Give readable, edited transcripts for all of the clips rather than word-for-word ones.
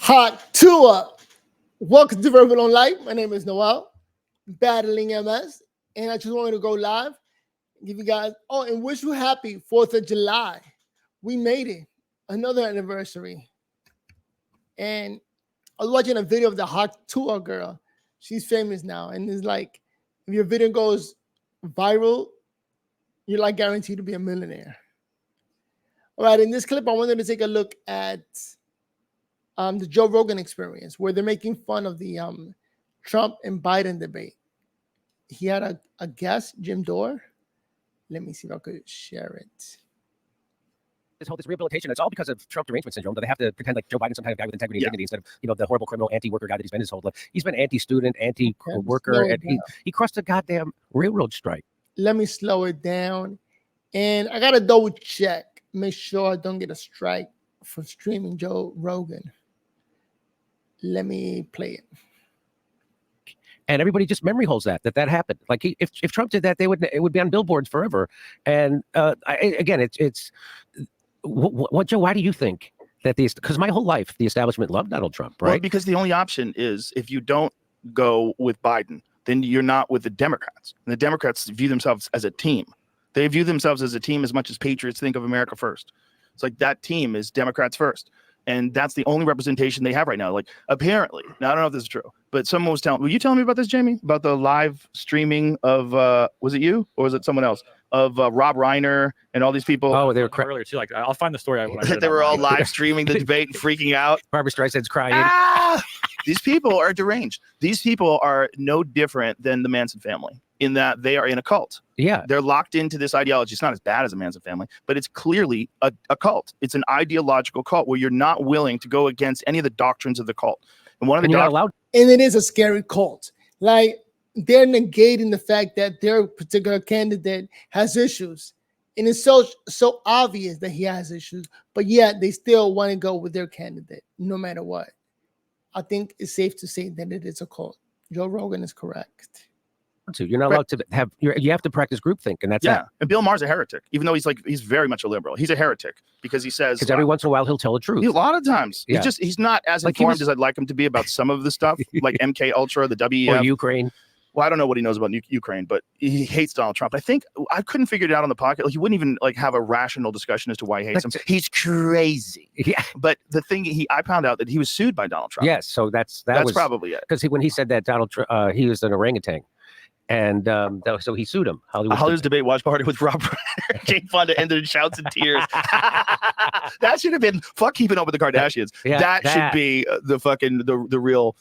Hot tour. Welcome to verbalonlife. My name is Noel, battling MS, and I just wanted to go live, give you guys, and wish you happy 4th of July. We made it, another anniversary. And I was watching a video of the hot tour girl. She's famous now, and it's like, if your video goes viral, you're like guaranteed to be a millionaire. All right, in this clip, I wanted to take a look at the Joe Rogan experience, where they're making fun of the Trump and Biden debate. He had a guest, Jim Dore. Let me see if I could share it. This rehabilitation, it's all because of Trump derangement syndrome, that they have to pretend like Joe Biden's some kind of guy with integrity and dignity instead of, the horrible criminal anti-worker guy that he's been his whole life. He's been anti-student, anti-worker, and he crushed a goddamn railroad strike. Let me slow it down. And I got to double check, make sure I don't get a strike for streaming Joe Rogan. Let me play it. And everybody just memory holds that happened. Like if Trump did that, it would be on billboards forever. And it's what Joe? Why do you think that because my whole life the establishment loved Donald Trump, right? Well, because the only option is if you don't go with Biden, then you're not with the Democrats. And the Democrats view themselves as a team. They view themselves as a team as much as patriots think of America first. It's like that team is Democrats first. And that's the only representation they have right now. Like, apparently, now I don't know if this is true, but someone was were you telling me about this, Jamie? About the live streaming of, was it you or was it someone else? Of Rob Reiner and all these people. Oh, they were earlier too. Like, I'll find the story. They were all live streaming the debate and freaking out. Barbara Streisand's crying. Ah! These people are deranged. These people are no different than the Manson family in that they are in a cult. Yeah. They're locked into this ideology. It's not as bad as a Manson family, but it's clearly a cult. It's an ideological cult where you're not willing to go against any of the doctrines of the cult. And one of the and it is a scary cult. Like, they're negating the fact that their particular candidate has issues. And it's so obvious that he has issues, but yet they still want to go with their candidate no matter what. I think it's safe to say that it is a cult. Joe Rogan is correct. You're not allowed to have, you have to practice groupthink, and that's it. And Bill Maher's a heretic, even though he's very much a liberal. He's a heretic because he says, because every once in a while he'll tell the truth. A lot of times, he's not as informed as I'd like him to be about some of the stuff, like MK Ultra, the WEF, or Ukraine. Well, I don't know what he knows about Ukraine, but he hates Donald Trump. I think I couldn't figure it out on the podcast. Like, he wouldn't even have a rational discussion as to why he hates him. He's crazy. Yeah. But the thing I found out that he was sued by Donald Trump. Yes, so that's probably it. Because when he said that Donald Trump, he was an orangutan. And so he sued him. Hollywood's debate watch party with Rob Reiner. Jane Fonda ended in shouts and tears. That should have been Keeping Up with the Kardashians. That should be the real.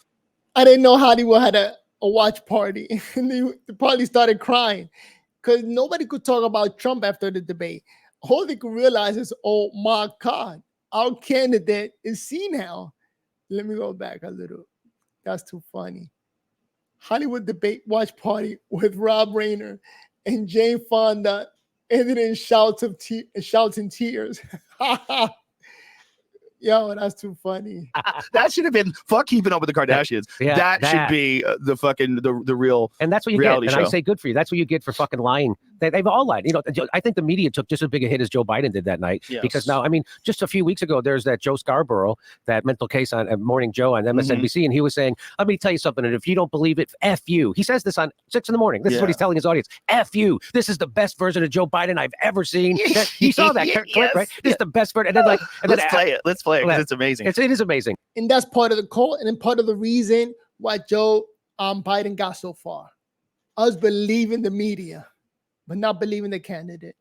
I didn't know Hollywood had a watch party. And they probably started crying because nobody could talk about Trump after the debate. All they could realize is, oh my God, our candidate is senile. Let me go back a little. That's too funny. Hollywood debate watch party with Rob Reiner and Jane Fonda ended in shouts and tears. Yo, that's too funny. That should have been Keeping Up with the Kardashians. That should be the real. And that's what you reality get. And show. I say good for you. That's what you get for fucking lying. They've all lied. I think the media took just as big a hit as Joe Biden did that night. Yes. Because now, just a few weeks ago, there's that Joe Scarborough, that mental case on Morning Joe on MSNBC, and he was saying, let me tell you something, and if you don't believe it, F you. He says this on 6 a.m. This is what he's telling his audience. F you. This is the best version of Joe Biden I've ever seen. He saw that clip, right? This is the best version. And then let's play it. Let's play it because it's amazing. It is amazing. And that's part of the cult, and then part of the reason why Joe Biden got so far. Us believing the media, but not believing the candidate.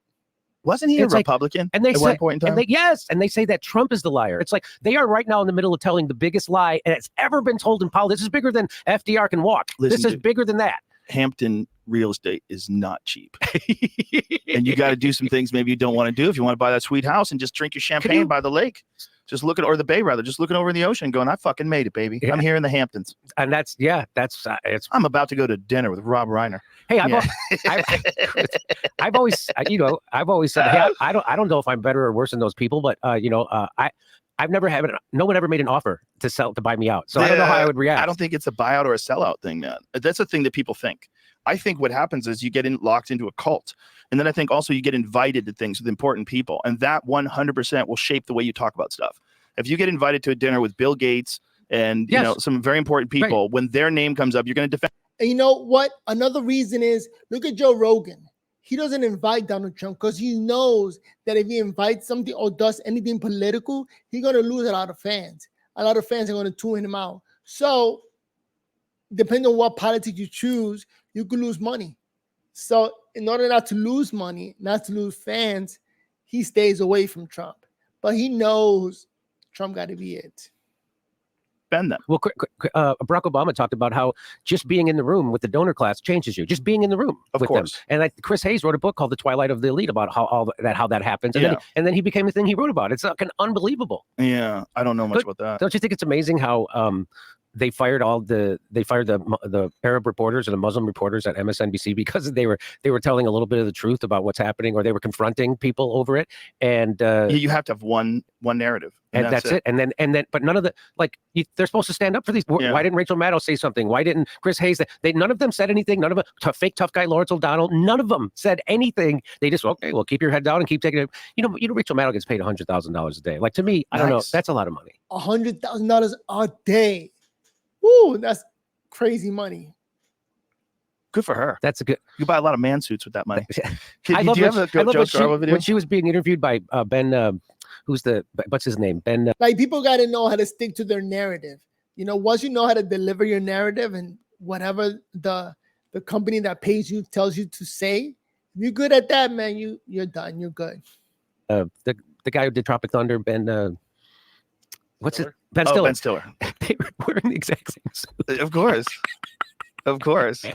Wasn't he a Republican at one point in time? And they say that Trump is the liar. It's like they are right now in the middle of telling the biggest lie that's ever been told in politics. This is bigger than FDR can walk. This is bigger than that. Hampton real estate is not cheap. And you got to do some things maybe you don't want to do if you want to buy that sweet house and just drink your champagne by the lake. Just looking, or the bay rather, just looking over the ocean going, I fucking made it, baby. Yeah. I'm here in the Hamptons. And I'm about to go to dinner with Rob Reiner. Hey, I've always said, hey, I don't know if I'm better or worse than those people, but I've never had no one ever made an offer to buy me out. So I don't know how I would react. I don't think it's a buyout or a sellout thing, man. That's a thing that people think. I think what happens is you get locked into a cult. And then I think also you get invited to things with important people. And that 100% will shape the way you talk about stuff. If you get invited to a dinner with Bill Gates and you know, some very important people. When their name comes up, you're going to defend. And you know what? Another reason is, look at Joe Rogan. He doesn't invite Donald Trump because he knows that if he invites something or does anything political, he's going to lose a lot of fans. A lot of fans are going to tune him out. So depending on what politics you choose, you could lose money. So in order not to lose money, not to lose fans, he stays away from Trump. But he knows Trump got to be it. Bend them. Well, Barack Obama talked about how just being in the room with the donor class changes you. Just being in the room with them. And Chris Hayes wrote a book called The Twilight of the Elite about how that happens. And, then he became the thing he wrote about. It's fucking unbelievable. Yeah, I don't know much about that. Don't you think it's amazing how they fired the Arab reporters and the Muslim reporters at MSNBC because they were telling a little bit of the truth about what's happening, or they were confronting people over it. And you have to have one narrative. And that's it. And then, but none of the, they're supposed to stand up for these. Yeah. Why didn't Rachel Maddow say something? Why didn't Chris Hayes? None of them said anything. None of them, fake tough guy Lawrence O'Donnell, none of them said anything. They just, okay, well, keep your head down and keep taking it. You know, Rachel Maddow gets paid $100,000 a day. Like, to me, I don't know. That's a lot of money. $100,000 a day. Woo, that's crazy money. Good for her. That's a good. You buy a lot of man suits with that money. Do you have a Joe Scarborough video? When she was being interviewed by Ben, what's his name? Ben. Like, people got to know how to stick to their narrative. You know, once you know how to deliver your narrative and whatever the company that pays you tells you to say, if you're good at that, man, you're done. You're good. The guy who did Tropic Thunder, Ben. What's it? Ben Stiller. Ben Stiller. They were wearing the exact same suit. Of course. Of course.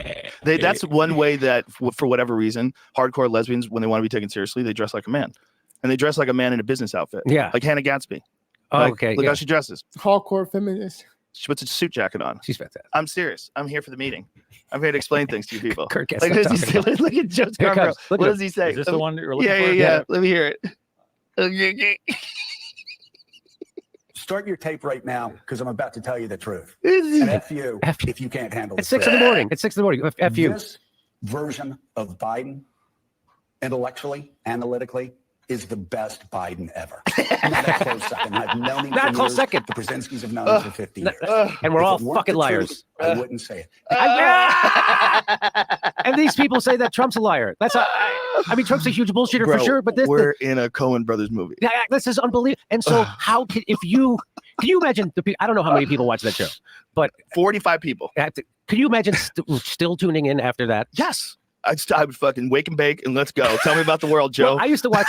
That's one way that, for whatever reason, hardcore lesbians, when they want to be taken seriously, they dress like a man. And they dress like a man in a business outfit. Yeah. Like Hannah Gadsby. Oh, like, okay. Look how she dresses. Hardcore feminist. She puts a suit jacket on. She's fantastic. I'm serious. I'm here for the meeting. I'm here to explain things to you people. Kirk, look at Joe Scarborough. What does he say? Is this the one you're looking for? Yeah. Let me hear it. Start your tape right now, because I'm about to tell you the truth. And F you if you can't handle it. It's 6 in the morning. It's 6 in the morning. F you. This version of Biden, intellectually, analytically, is the best Biden ever. Not a close second. I've known him not for close years. second. The Brzezinski's have known him for 50 years. And we're all fucking liars. I wouldn't say it. And these people say that Trump's a liar. That's I mean, Trump's a huge bullshitter for sure. But we're in a Coen Brothers movie. Yeah, this is unbelievable. And so, how can you imagine the people? I don't know how many people watch that show, but 45 people. Can you imagine still tuning in after that? Yes. I would fucking wake and bake and let's go. Tell me about the world, Joe. Well, I used to watch.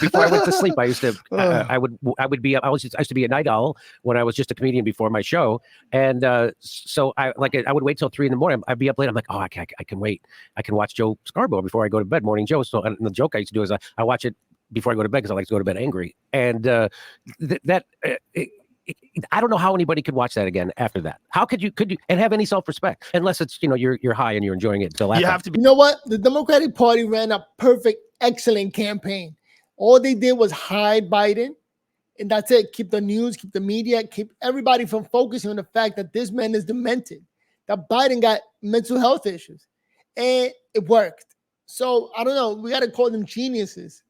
Before I went to sleep, I used to be a night owl when I was just a comedian before my show. And so I would wait till 3 in the morning. I'd be up late. I'm like, oh, I can wait. I can watch Joe Scarborough before I go to bed, Morning Joe. So, and the joke I used to do is I watch it before I go to bed because I like to go to bed angry. And I don't know how anybody could watch that again after that. How could you and have any self-respect unless it's, you're high and you're enjoying it until after. You have to be. You know what? The Democratic Party ran a perfect, excellent campaign. All they did was hide Biden, and that's it. Keep the news, keep the media, keep everybody from focusing on the fact that this man is demented, that Biden got mental health issues, and it worked. So I don't know. We got to call them geniuses.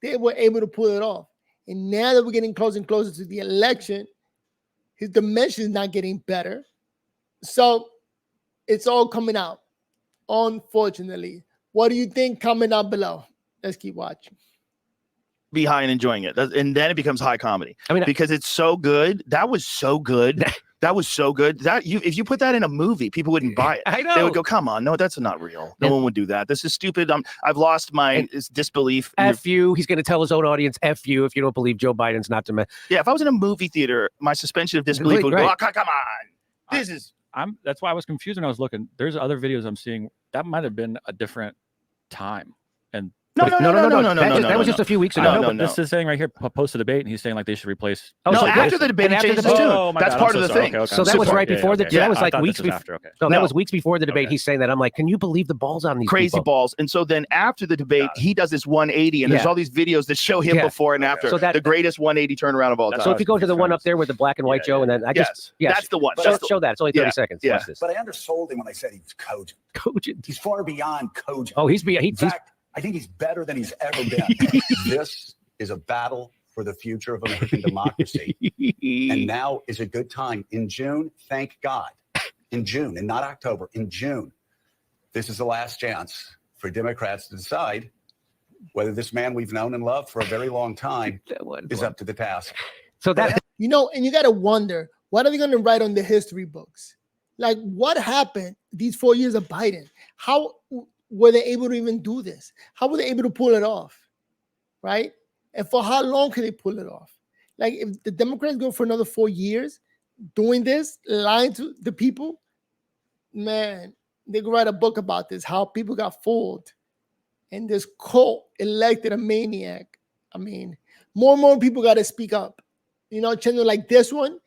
They were able to pull it off. And now that we're getting closer and closer to the election, his dementia is not getting better. So it's all coming out, unfortunately. What do you think? Comment down below. Let's keep watching. Be high and enjoying it. And then it becomes high comedy. I mean, because it's so good. That was so good. That was so good. If you put that in a movie, people wouldn't buy it. I know. They would go, come on, no, that's not real. No one would do that. This is stupid. I've lost my disbelief. F you. He's going to tell his own audience, F you, if you don't believe Joe Biden's not to. Yeah, if I was in a movie theater, my suspension of disbelief would go, oh, come on. That's why I was confused when I was looking. There's other videos I'm seeing that might have been a different time. And No. That was just a few weeks ago. No. This is saying right here, post a debate, and he's saying like they should replace. Oh, so after the debate, he changed his tune. That's part of the thing. Okay. So that was right before the. That was like weeks before. After. Okay. No, that was weeks before the debate. He's saying that. I'm like, can you believe the balls on these crazy people? Balls? And so then after the debate, he does this 180, and there's all these videos that show him before and after. So the greatest 180 turnaround of all time. So if you go to the one up there with the black and white Joe, and then that's the one. Show that. It's only 30 seconds. Watch this. But I undersold him when I said he was cogent. Cogent. He's far beyond cogent. Oh, In fact, I think he's better than he's ever been. This is a battle for the future of American democracy. And now is a good time. In June, thank God, in June, and not October, in June, this is the last chance for Democrats to decide whether this man we've known and loved for a very long time is up to the task. So that, you know, and you got to wonder, what are they going to write on the history books? Like, what happened these 4 years of Biden? How were they able to even do this? How were they able to pull it off? Right? And for how long can they pull it off? Like, if the Democrats go for another 4 years doing this, lying to the people, man, they could write a book about this, how people got fooled. And this cult elected a maniac. I mean, more and more people got to speak up. You know, channel like this one.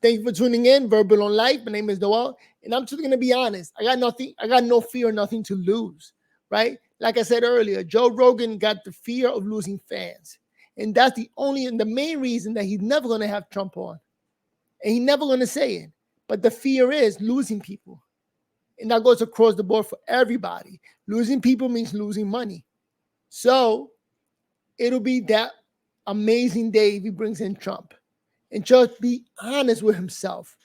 Thank you for tuning in. Verbal on Life. My name is Noel. And I'm just going to be honest. I got no fear, nothing to lose. Right? Like I said earlier, Joe Rogan got the fear of losing fans. And that's the only and the main reason that he's never going to have Trump on. And he's never going to say it. But the fear is losing people. And that goes across the board for everybody. Losing people means losing money. So it'll be that amazing day if he brings in Trump. And just be honest with himself.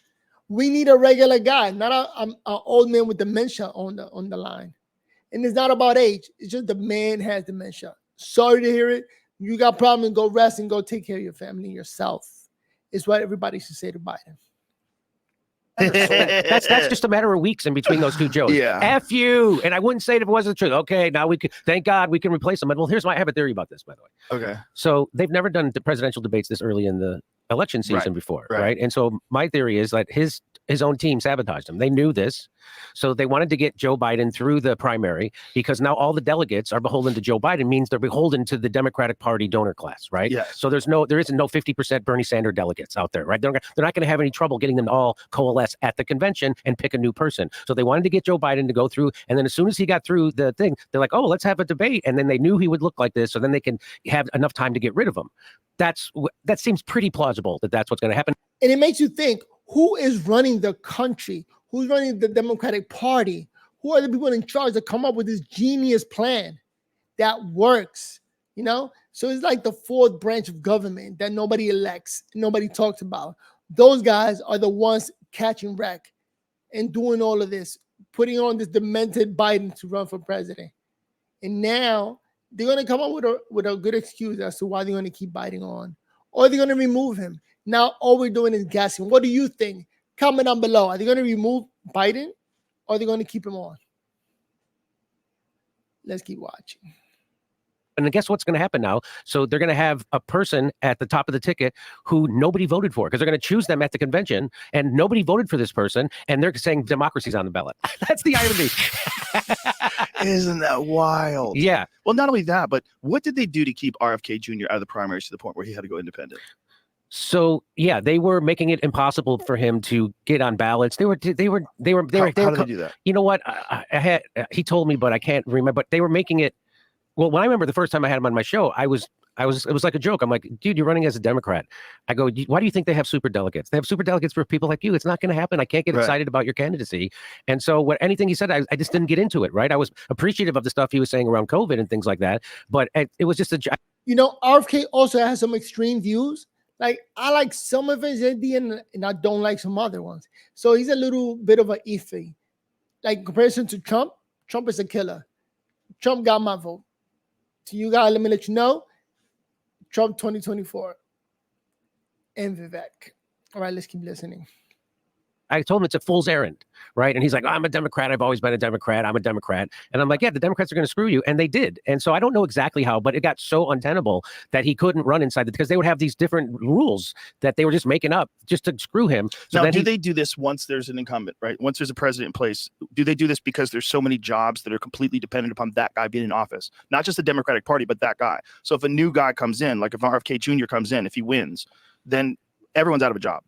We need a regular guy, not an old man with dementia on the line. And it's not about age. It's just the man has dementia. Sorry to hear it. You got problems, go rest and go take care of your family and yourself. It's what everybody should say to Biden. that's just a matter of weeks in between those two Joes. Yeah. F you. And I wouldn't say it if it wasn't true. Okay, now we can, thank God we can replace them. Well, here's I have a theory about this, by the way. Okay. So they've never done the presidential debates this early in the election season before, right? And so my theory is that his own team sabotaged him. They knew this. So they wanted to get Joe Biden through the primary because now all the delegates are beholden to Joe Biden, means they're beholden to the Democratic Party donor class, right? Yes. So there isn't no 50% Bernie Sanders delegates out there, right? They're not going to have any trouble getting them to all coalesce at the convention and pick a new person. So they wanted to get Joe Biden to go through. And then as soon as he got through the thing, they're like, oh, let's have a debate. And then they knew he would look like this. So then they can have enough time to get rid of him. That seems pretty plausible that that's what's going to happen. And it makes you think, who is running the country? Who's running the Democratic Party? Who are the people in charge that come up with this genius plan that works? You know, so it's like the fourth branch of government that nobody elects, nobody talks about. Those guys are the ones catching wreck and doing all of this, putting on this demented Biden to run for president. And now they're going to come up with a good excuse as to why they're going to keep Biden on, or they're going to remove him. Now all we're doing is guessing. What do you think? Comment down below. Are they going to remove Biden, or are they going to keep him on? Let's keep watching. And guess what's going to happen now? So they're going to have a person at the top of the ticket who nobody voted for, because they're going to choose them at the convention, and nobody voted for this person, and they're saying democracy's on the ballot. That's the irony. Isn't that wild? Yeah. Well, not only that, but what did they do to keep RFK Jr. out of the primaries to the point where he had to go independent? So yeah, they were making it impossible for him to get on ballots. How did they do that? You know what? He told me, but I can't remember. But they were making it. Well, when I remember the first time I had him on my show, it was like a joke. I'm like, dude, you're running as a Democrat. I go, why do you think they have super delegates? They have super delegates for people like you. It's not going to happen. I can't get excited about your candidacy. And so anything he said, I just didn't get into it. Right. I was appreciative of the stuff he was saying around COVID and things like that. But it was just you know, RFK also has some extreme views. Like, I like some of his ideas and I don't like some other ones. So he's a little bit of an iffy. Like, in comparison to Trump, Trump is a killer. Trump got my vote. So you guys, let me let you know, Trump 2024 and Vivek. All right, let's keep listening. I told him it's a fool's errand, right? And he's like, I'm a Democrat. I've always been a Democrat. I'm a Democrat. And I'm like, yeah, the Democrats are going to screw you. And they did. And so I don't know exactly how, but it got so untenable that he couldn't run inside because they would have these different rules that they were just making up just to screw him. So now, do they do this once there's an incumbent, right? Once there's a president in place, do they do this because there's so many jobs that are completely dependent upon that guy being in office? Not just the Democratic Party, but that guy. So if a new guy comes in, like if RFK Jr. comes in, if he wins, then everyone's out of a job.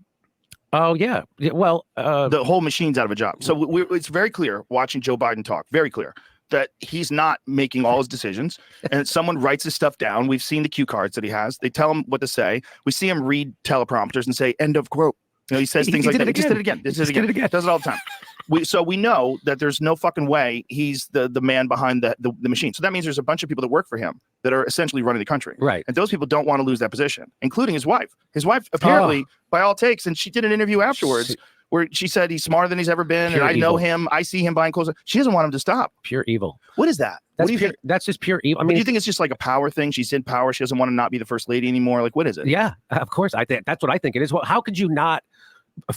Oh, yeah. Well, the whole machine's out of a job. So it's very clear watching Joe Biden talk, very clear that he's not making all his decisions, and someone writes his stuff down. We've seen the cue cards that he has. They tell him what to say. We see him read teleprompters and say, end of quote. You know, he says things like that. He just did it again. He does it all the time. we know that there's no fucking way he's the man behind the machine. So that means there's a bunch of people that work for him that are essentially running the country. Right. And those people don't want to lose that position, including his wife. His wife apparently, by all takes, and she did an interview afterwards where she said he's smarter than he's ever been, and I know him. I see him buying clothes. She doesn't want him to stop. Pure evil. What is that? That's What do you think? That's just pure evil. I mean, do you think it's just like a power thing? She's in power. She doesn't want to not be the first lady anymore. Like, what is it? Yeah, of course. I think that's what I think it is. Well, how could you not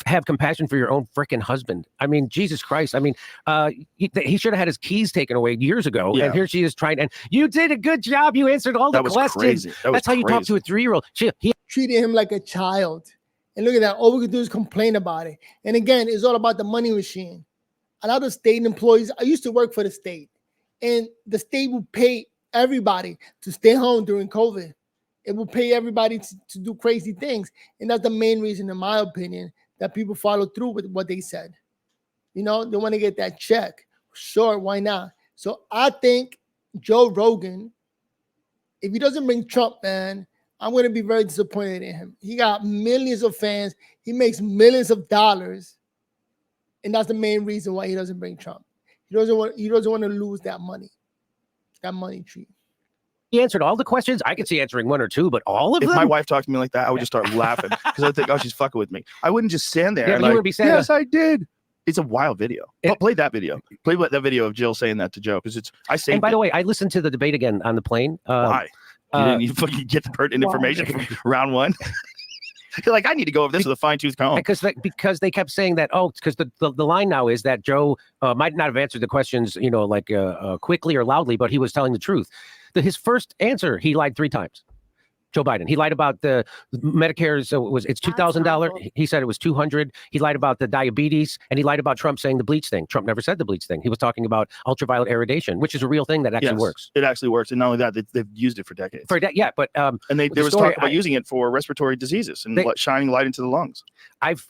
have compassion for your own freaking husband? I mean, Jesus Christ. I mean, he should have had his keys taken away years ago. Yeah. And here she is trying. And you did a good job. You answered all the questions. Crazy. That's how you talk to a 3-year-old. He treated him like a child. And look at that. All we could do is complain about it. And again, it's all about the money machine. A lot of state employees, I used to work for the state, and the state would pay everybody to stay home during COVID. It will pay everybody to do crazy things. And that's the main reason, in my opinion, that people follow through with what they said. You know, they want to get that check. Sure, why not? So I think Joe Rogan, if he doesn't bring Trump, man, I'm going to be very disappointed in him. He got millions of fans. He makes millions of dollars. And that's the main reason why he doesn't bring Trump. He doesn't want to lose that money tree. He answered all the questions. I could see answering 1 or 2, but all of them? If my wife talked to me like that, I would just start laughing because I think, oh, she's fucking with me. I wouldn't just stand there. Yeah, and you would be saying, yes, I did. It's a wild video. Play that video. Play that video of Jill saying that to Joe because I saved. And by the way, I listened to the debate again on the plane. Why? You fucking get the pertinent information from round 1. You're like, I need to go over this with a fine-tooth comb. Because they kept saying that, because the line now is that Joe might not have answered the questions, like quickly or loudly, but he was telling the truth. His first answer, he lied 3 times. Joe Biden. He lied about the Medicare's it's $2,000. He said it was $200. He lied about the diabetes, and he lied about Trump saying the bleach thing. Trump never said the bleach thing. He was talking about ultraviolet irradiation, which is a real thing that actually works. It actually works, and not only that, they've used it for decades. But and there was talk about using it for respiratory diseses and shining light into the lungs. I've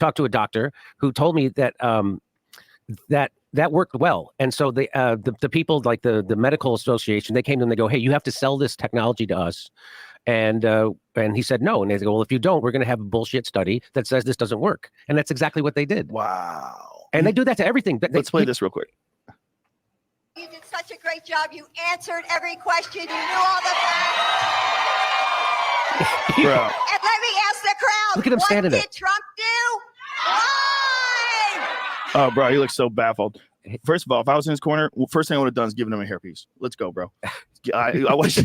talked to a doctor who told me that that worked well. And so the people like the medical association, they came to him and they go, hey, you have to sell this technology to us. And he said no. And they go, well, if you don't, we're going to have a bullshit study that says this doesn't work. And that's exactly what they did. Wow. And they do that to everything. Let's play this real quick. You did such a great job. You answered every question. You knew all the facts. Bro. And let me ask the crowd. Look at him standing there. What did Trump do? Lie! Oh, bro, he looks so baffled. First of all, if I was in his corner, first thing I would have done is given him a hairpiece. Let's go, bro. I wish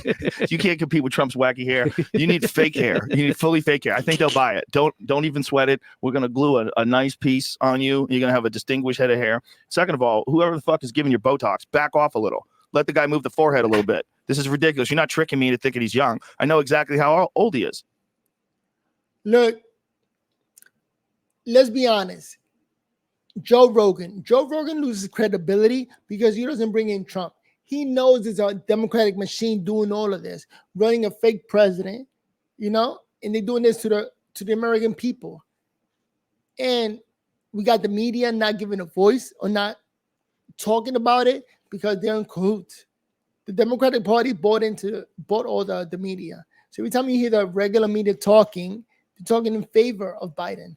you can't compete with Trump's wacky hair. You need fake hair. You need fully fake hair. I think they'll buy it. Don't even sweat it. We're gonna glue a nice piece on you. You're gonna have a distinguished head of hair. Second of all, whoever the fuck is giving you Botox, back off a little. Let the guy move the forehead a little bit. This is ridiculous. You're not tricking me into thinking he's young. I know exactly how old he is. Look, let's be honest. Joe Rogan loses credibility because he doesn't bring in Trump. He knows it's a Democratic machine doing all of this, running a fake president, and they're doing this to the American people. And we got the media not giving a voice or not talking about it because they're in cahoots. The Democratic Party bought all the media. So every time you hear the regular media talking, they're talking in favor of Biden.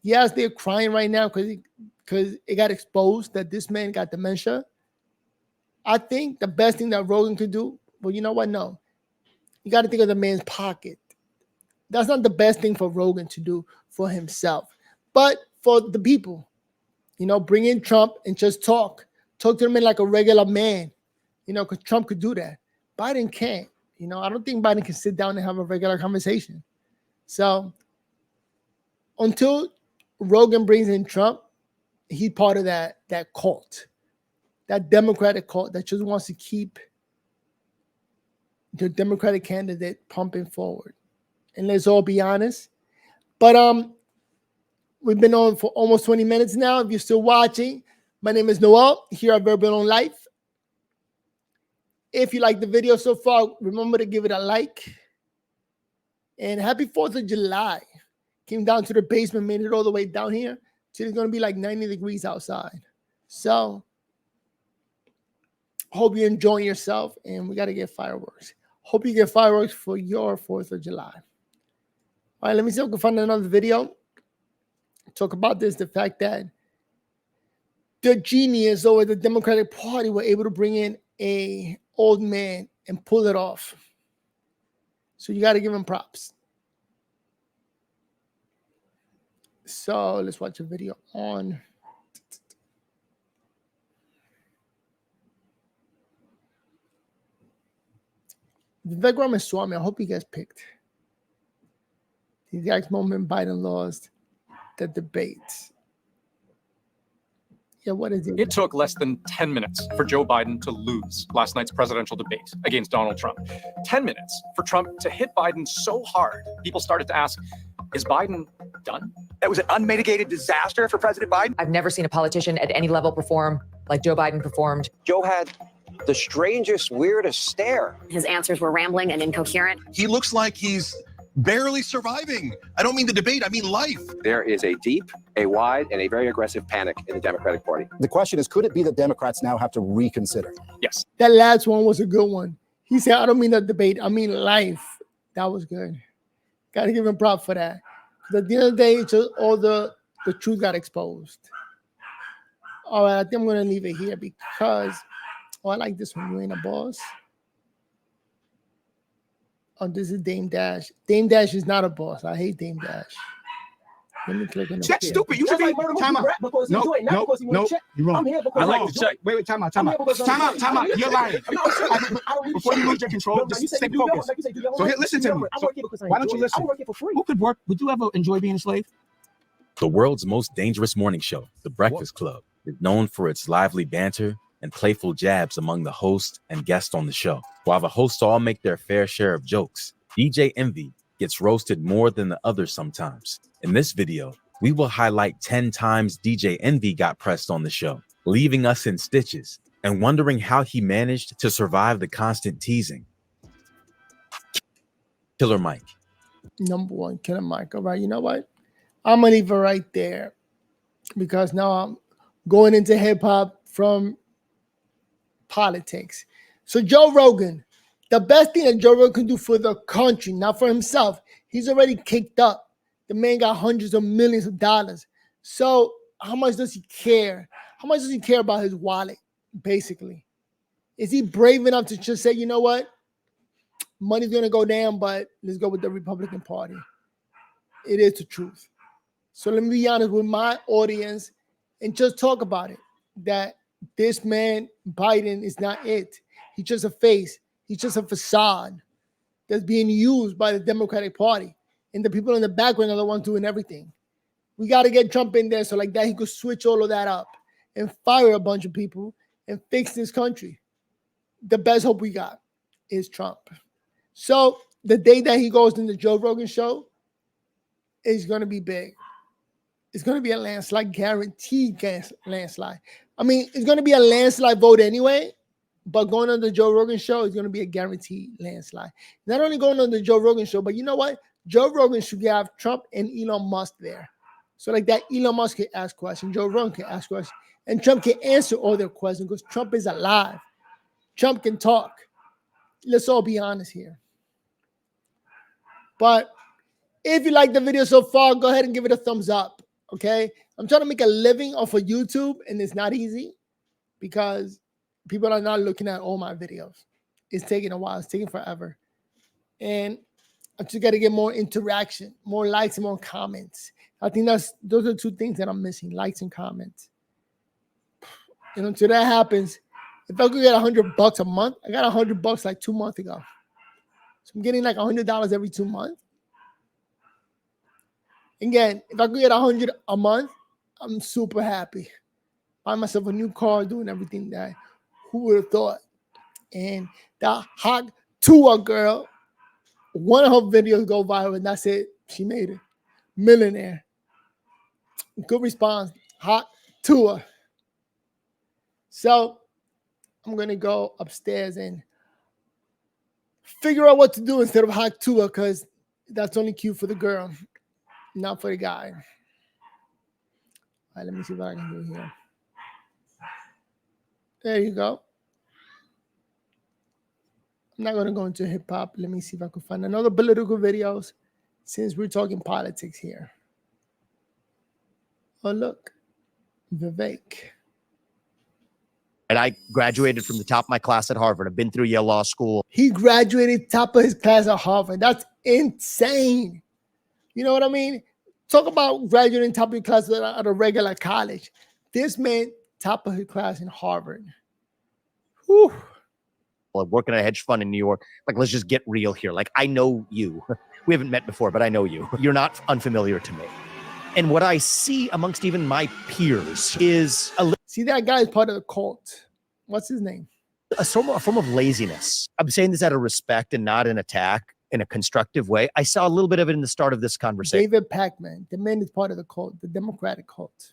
Yes, they're crying right now because it got exposed that this man got dementia. I think the best thing that Rogan could do, well, you know what? No. You got to think of the man's pocket. That's not the best thing for Rogan to do for himself. But for the people, bring in Trump and just talk. Talk to him like a regular man, because Trump could do that. Biden can't. I don't think Biden can sit down and have a regular conversation. So until Rogan brings in Trump, he's part of that cult, that Democratic cult that just wants to keep the Democratic candidate pumping forward. And let's all be honest. But we've been on for almost 20 minutes now. If you're still watching, my name is Noel here at verbalonlife. If you like the video so far, remember to give it a like. And happy 4th of July. Came down to the basement, made it all the way down here. So it's going to be like 90 degrees outside. So hope you're enjoying yourself. And we got to get fireworks. Hope you get fireworks for your 4th of July. All right, let me see if I can find another video talk about this, the fact that the genius over the Democratic Party were able to bring in a old man and pull it off. So you got to give him props. So let's watch a video on. Vivek Ramaswamy, I hope he gets picked. The exact moment Biden lost the debates. Yeah, what is it? It took less than 10 minutes for Joe Biden to lose last night's presidential debate against Donald Trump. 10 minutes for Trump to hit Biden so hard, people started to ask, is Biden done? That was an unmitigated disaster for President Biden. I've never seen a politician at any level perform like Joe Biden performed. Joe had the strangest, weirdest stare. His answers were rambling and incoherent. He looks like he's barely surviving. I don't mean the debate, I mean life. There is a deep, a wide, and a very aggressive panic in the Democratic Party. The question is, could it be that Democrats now have to reconsider? Yes. That last one was a good one. He said, I don't mean the debate, I mean life. That was good. Got to give him props for that. Because at the end of the day, it's just all the truth got exposed. All right, I think I'm going to leave it here because, I like this one. You ain't a boss. Oh, this is Dame Dash. Dame Dash is not a boss. I hate Dame Dash. Let me click on it. Check stupid. You should be time out. No, you're wrong. I like to check. Wait, time out. You're lying. Before you lose your control, just stay focused. So here, listen to me. So why don't you listen? Who could work? Would you ever enjoy being a slave? The world's most dangerous morning show, The Breakfast Club, is known for its lively banter and playful jabs among the host and guests on the show. While the hosts all make their fair share of jokes, DJ Envy gets roasted more than the others sometimes. In this video, we will highlight 10 times DJ Envy got pressed on the show, leaving us in stitches and wondering how he managed to survive the constant teasing. Killer Mike. Number one, Killer Mike. All right, you know what? I'm going to leave it right there because now I'm going into hip hop from politics. So Joe Rogan, the best thing that Joe Rogan can do for the country, not for himself, he's already kicked up. The man got hundreds of millions of dollars. So how much does he care? How much does he care about his wallet, basically? Is he brave enough to just say, you know what? Money's going to go down, but let's go with the Republican Party. It is the truth. So let me be honest with my audience and just talk about it, that this man, Biden, is not it. He's just a face. He's just a facade that's being used by the Democratic Party. And the people in the background are the ones doing everything. We got to get Trump in there so like that he could switch all of that up and fire a bunch of people and fix this country. The best hope we got is Trump. So the day that he goes in the Joe Rogan show is going to be big. It's going to be a landslide, guaranteed landslide. I mean, it's going to be a landslide vote anyway, but going on the Joe Rogan show is going to be a guaranteed landslide. Not only going on the Joe Rogan show, but you know what? Joe Rogan should have Trump and Elon Musk there. So like that, Elon Musk can ask questions, Joe Rogan can ask questions, and Trump can answer all their questions because Trump is alive. Trump can talk. Let's all be honest here. But if you like the video so far, go ahead and give it a thumbs up. Okay, I'm trying to make a living off of YouTube, and it's not easy because people are not looking at all my videos. It's taking a while. It's taking forever. And I just got to get more interaction, more likes and more comments. I think those are two things that I'm missing, likes and comments. And until that happens, if I could get $100 a month, I got $100 like 2 months ago. So I'm getting like $100 every 2 months. Again, if I could get $100 a month, I'm super happy. Buy myself a new car, doing everything that who would have thought. And that hot tour girl, one of her videos go viral, and that's it. She made it. Millionaire. Good response. Hot tour. So I'm gonna go upstairs and figure out what to do instead of hot tour, because that's only cute for the girl. Not for the guy. All right, let me see what I can do here. There you go. I'm not going to go into hip hop. Let me see if I can find another political videos since we're talking politics here. Oh, look, Vivek. And I graduated from the top of my class at Harvard. I've been through Yale Law School. He graduated top of his class at Harvard. That's insane. You know what I mean? Talk about graduating top of your class at a regular college. This man, top of his class in Harvard. Whew. Well, working at a hedge fund in New York. Like, let's just get real here. Like, I know you. We haven't met before, but I know you. You're not unfamiliar to me. And what I see amongst even my peers is see, that guy is part of the cult. What's his name? A form of laziness. I'm saying this out of respect and not an attack, in a constructive way. I saw a little bit of it in the start of this conversation. David Pacman, the man is part of the cult, the Democratic cult.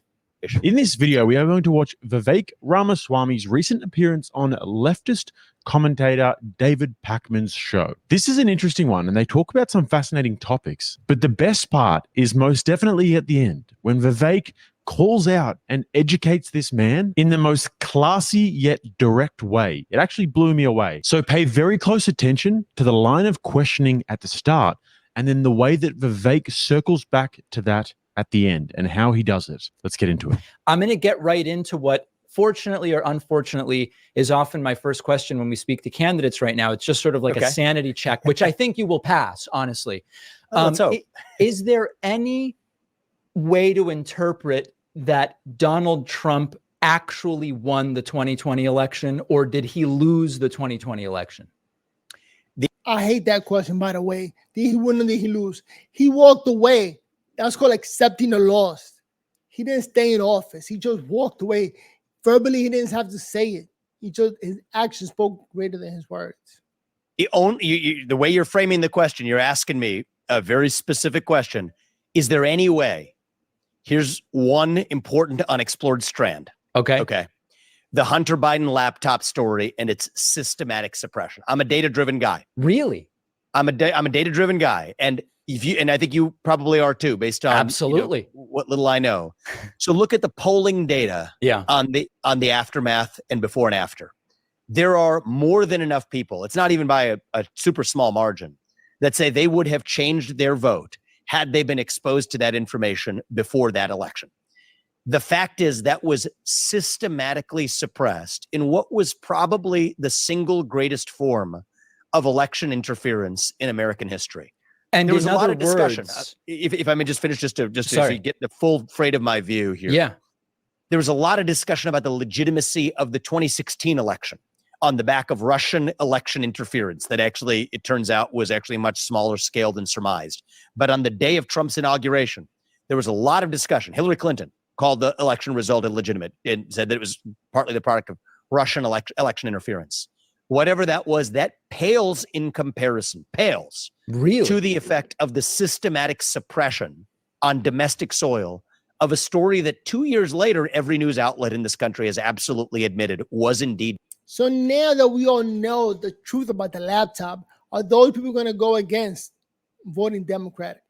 In this video, we are going to watch Vivek Ramaswamy's recent appearance on leftist commentator David Pacman's show. This is an interesting one, and they talk about some fascinating topics. But the best part is most definitely at the end, when Vivek calls out and educates this man in the most classy yet direct way. It actually blew me away. So pay very close attention to the line of questioning at the start, and then the way that Vivek circles back to that at the end and how he does it. Let's get into it. I'm going to get right into what, fortunately or unfortunately, is often my first question when we speak to candidates right now. It's just sort of like a sanity check, which I think you will pass, honestly. Is there any way to interpret that Donald Trump actually won the 2020 election, or did he lose the 2020 election? I hate that question, by the way. Did he win or did he lose? He walked away. That's called accepting the loss. He didn't stay in office. He just walked away. Verbally, he didn't have to say it. His actions spoke greater than his words. The way you're framing the question, you're asking me a very specific question. Is there any way? Here's one important unexplored strand. Okay. The Hunter Biden laptop story and its systematic suppression. I'm a data-driven guy. Really? I'm a data-driven guy. And I think you probably are too, based on absolutely what little I know. So look at the polling data on the aftermath and before and after. There are more than enough people, it's not even by a super small margin, that say they would have changed their vote had they been exposed to that information before that election. The fact is that was systematically suppressed in what was probably the single greatest form of election interference in American history. And there was a lot of discussion. If I may just finish, just to so you get the full freight of my view here. Yeah. There was a lot of discussion about the legitimacy of the 2016 election on the back of Russian election interference that actually, it turns out, was actually much smaller scale than surmised. But on the day of Trump's inauguration, there was a lot of discussion. Hillary Clinton called the election result illegitimate and said that it was partly the product of Russian election interference. Whatever that was, that pales in comparison, really to the effect of the systematic suppression on domestic soil of a story that 2 years later, every news outlet in this country has absolutely admitted was indeed. So now that we all know the truth about the laptop, are those people going to go against voting Democratic?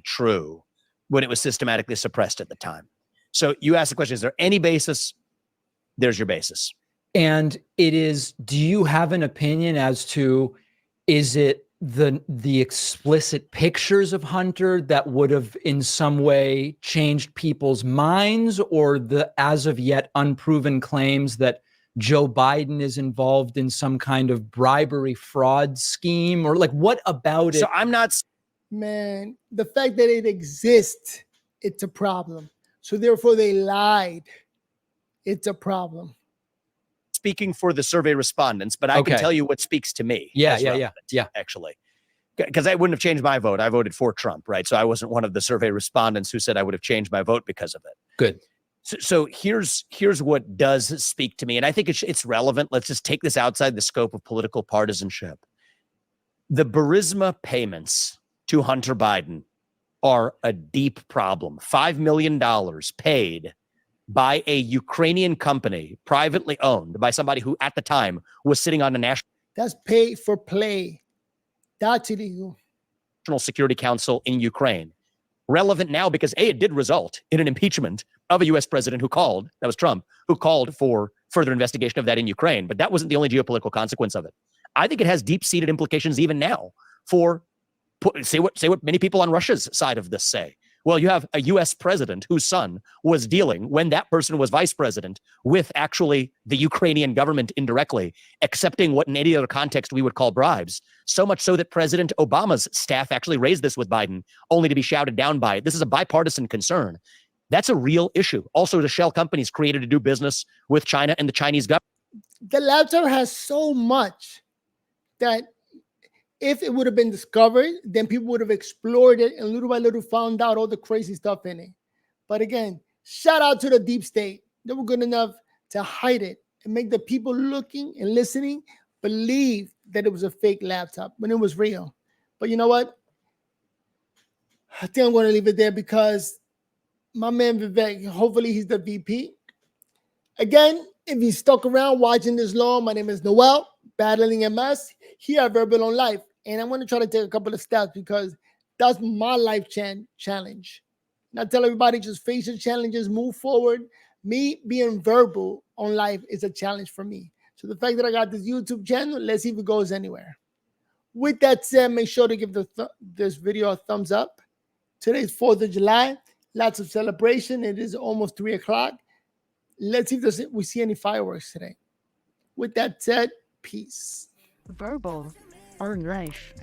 True, when it was systematically suppressed at the time. So you asked the question, is there any basis? There's your basis. And it is, do you have an opinion as to, is it the explicit pictures of Hunter that would have in some way changed people's minds, or the as of yet unproven claims that Joe Biden is involved in some kind of bribery fraud scheme, or like what about it? So I'm not. Man, the fact that it exists, it's a problem. So therefore they lied. It's a problem. Speaking for the survey respondents, but I can tell you what speaks to me. Yeah. Actually, because I wouldn't have changed my vote. I voted for Trump, right? So I wasn't one of the survey respondents who said I would have changed my vote because of it. Good. So here's what does speak to me, and I think it's relevant. Let's just take this outside the scope of political partisanship. The Burisma payments to Hunter Biden are a deep problem. $5 million paid by a Ukrainian company, privately owned by somebody who at the time was sitting on a national. That's paid for play. That's illegal. National Security Council in Ukraine. Relevant now because it did result in an impeachment of a U.S. president who called, that was Trump, who called for further investigation of that in Ukraine. But that wasn't the only geopolitical consequence of it. I think it has deep-seated implications even now for, say what many people on Russia's side of this say, Well, you have a US president whose son was dealing, when that person was vice president, with actually the Ukrainian government indirectly, accepting what in any other context we would call bribes. So much so that President Obama's staff actually raised this with Biden, only to be shouted down by it. This is a bipartisan concern. That's a real issue. Also, the shell companies created to do business with China and the Chinese government. The laptop has so much that if it would have been discovered, then people would have explored it and little by little found out all the crazy stuff in it. But again, shout out to the deep state. They were good enough to hide it and make the people looking and listening believe that it was a fake laptop when it was real. But you know what? I think I'm going to leave it there because my man Vivek, hopefully he's the VP. Again, if you stuck around watching this long, my name is Noel, battling MS here at Verbal on Life. And I'm going to try to take a couple of steps because that's my life challenge. And I tell everybody, just face your challenges, move forward. Me being verbal on life is a challenge for me. So the fact that I got this YouTube channel, let's see if it goes anywhere. With that said, make sure to give this video a thumbs up. Today's 4th of July. Lots of celebration. It is almost 3 o'clock. Let's see if we see any fireworks today. With that said, peace. Verbal or life.